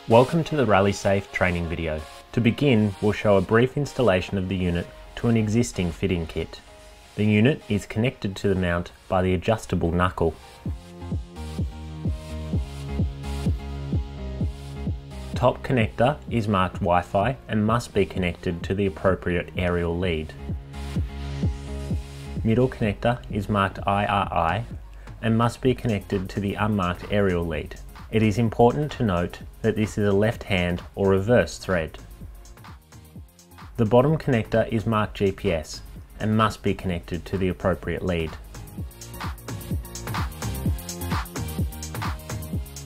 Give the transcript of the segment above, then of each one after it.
Welcome to the RallySafe training video. To begin, we'll show a brief installation of the unit to an existing fitting kit. The unit is connected to the mount by the adjustable knuckle. Top connector is marked Wi-Fi and must be connected to the appropriate aerial lead. Middle connector is marked IRI and must be connected to the unmarked aerial lead. It is important to note that this is a left-hand or reverse thread. The bottom connector is marked GPS and must be connected to the appropriate lead.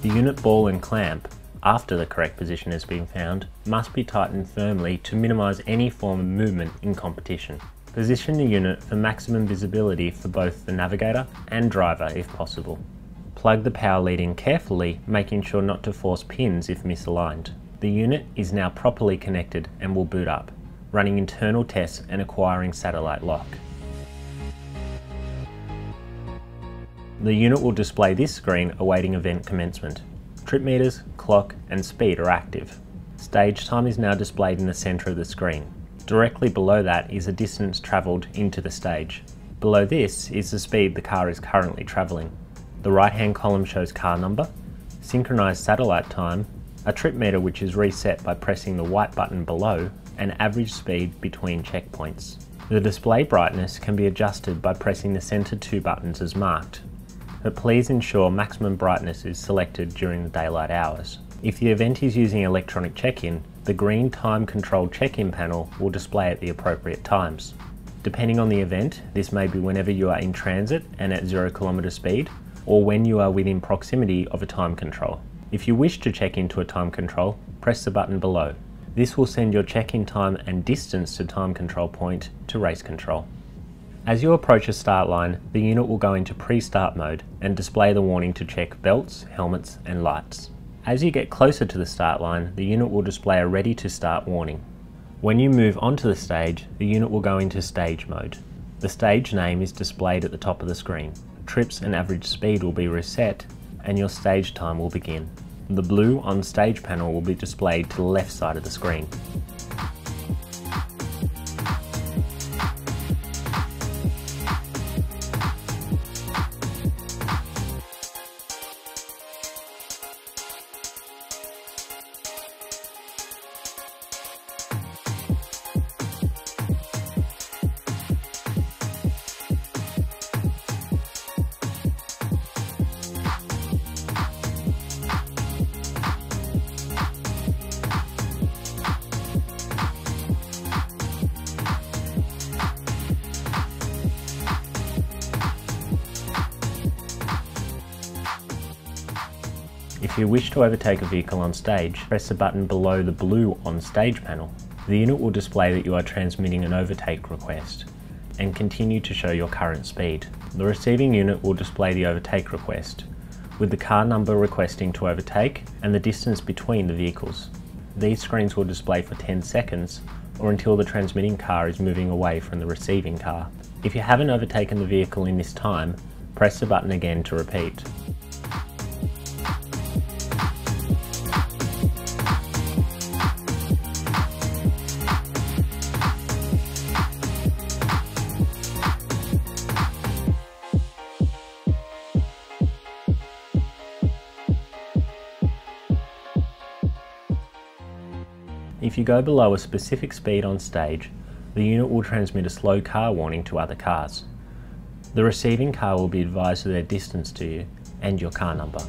The unit ball and clamp, after the correct position has been found, must be tightened firmly to minimise any form of movement in competition. Position the unit for maximum visibility for both the navigator and driver if possible. Plug the power lead in carefully, making sure not to force pins if misaligned. The unit is now properly connected and will boot up, running internal tests and acquiring satellite lock. The unit will display this screen awaiting event commencement. Trip meters, clock and speed are active. Stage time is now displayed in the centre of the screen. Directly below that is the distance travelled into the stage. Below this is the speed the car is currently travelling. The right hand column shows car number, synchronised satellite time, a trip meter which is reset by pressing the white button below, and average speed between checkpoints. The display brightness can be adjusted by pressing the centre two buttons as marked, but please ensure maximum brightness is selected during the daylight hours. If the event is using electronic check-in, the green time controlled check-in panel will display at the appropriate times. Depending on the event, this may be whenever you are in transit and at 0 km speed, or when you are within proximity of a time control. If you wish to check into a time control, press the button below. This will send your check-in time and distance to time control point to race control. As you approach a start line, the unit will go into pre-start mode and display the warning to check belts, helmets and lights. As you get closer to the start line, the unit will display a ready to start warning. When you move onto the stage, the unit will go into stage mode. The stage name is displayed at the top of the screen. Trips and average speed will be reset and your stage time will begin. The blue on stage panel will be displayed to the left side of the screen. If you wish to overtake a vehicle on stage, press the button below the blue on stage panel. The unit will display that you are transmitting an overtake request and continue to show your current speed. The receiving unit will display the overtake request with the car number requesting to overtake and the distance between the vehicles. These screens will display for 10 seconds or until the transmitting car is moving away from the receiving car. If you haven't overtaken the vehicle in this time, press the button again to repeat. If you go below a specific speed on stage, the unit will transmit a slow car warning to other cars. The receiving car will be advised of their distance to you and your car number.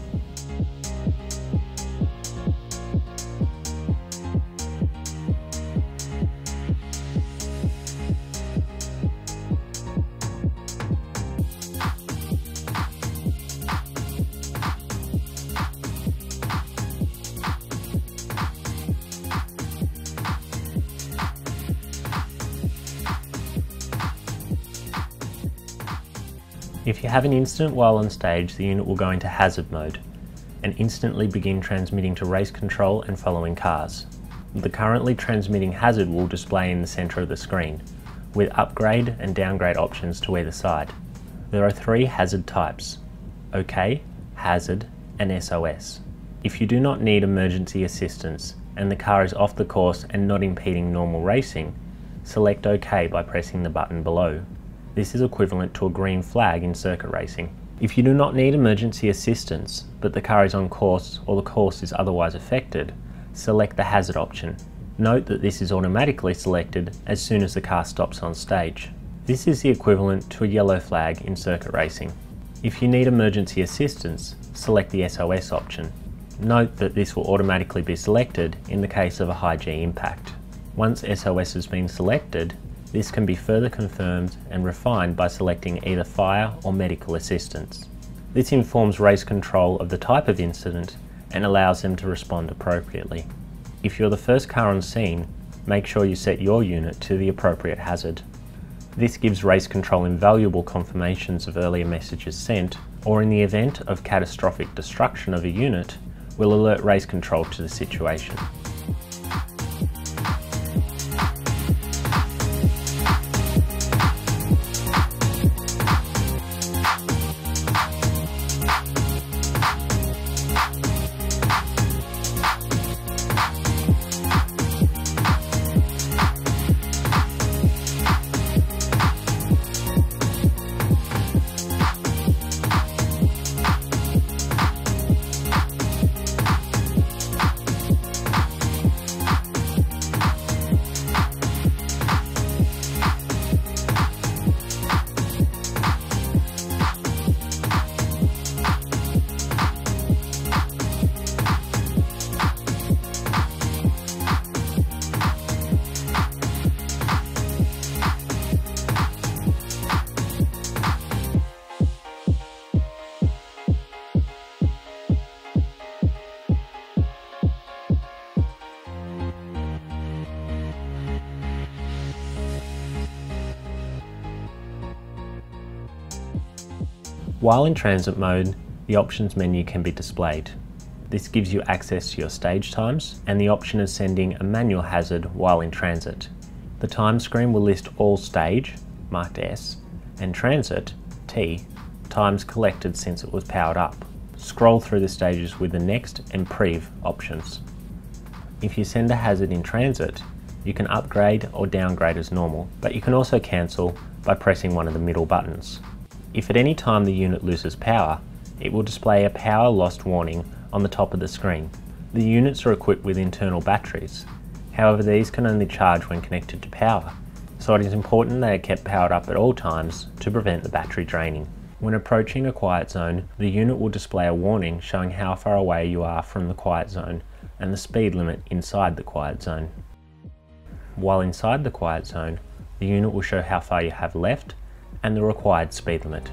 If you have an incident while on stage, the unit will go into hazard mode and instantly begin transmitting to race control and following cars. The currently transmitting hazard will display in the centre of the screen, with upgrade and downgrade options to either side. There are three hazard types: OK, Hazard and SOS. If you do not need emergency assistance and the car is off the course and not impeding normal racing, select OK by pressing the button below. This is equivalent to a green flag in circuit racing. If you do not need emergency assistance, but the car is on course or the course is otherwise affected, select the hazard option. Note that this is automatically selected as soon as the car stops on stage. This is the equivalent to a yellow flag in circuit racing. If you need emergency assistance, select the SOS option. Note that this will automatically be selected in the case of a high G impact. Once SOS has been selected, this can be further confirmed and refined by selecting either fire or medical assistance. This informs race control of the type of incident and allows them to respond appropriately. If you're the first car on scene, make sure you set your unit to the appropriate hazard. This gives race control invaluable confirmations of earlier messages sent, or in the event of catastrophic destruction of a unit, will alert race control to the situation. While in transit mode, the options menu can be displayed. This gives you access to your stage times and the option of sending a manual hazard while in transit. The time screen will list all stage, marked S, and transit, T, times collected since it was powered up. Scroll through the stages with the next and prev options. If you send a hazard in transit, you can upgrade or downgrade as normal, but you can also cancel by pressing one of the middle buttons. If at any time the unit loses power, it will display a power lost warning on the top of the screen. The units are equipped with internal batteries. However, these can only charge when connected to power, so it is important they are kept powered up at all times to prevent the battery draining. When approaching a quiet zone, the unit will display a warning showing how far away you are from the quiet zone and the speed limit inside the quiet zone. While inside the quiet zone, the unit will show how far you have left and the required speed limit.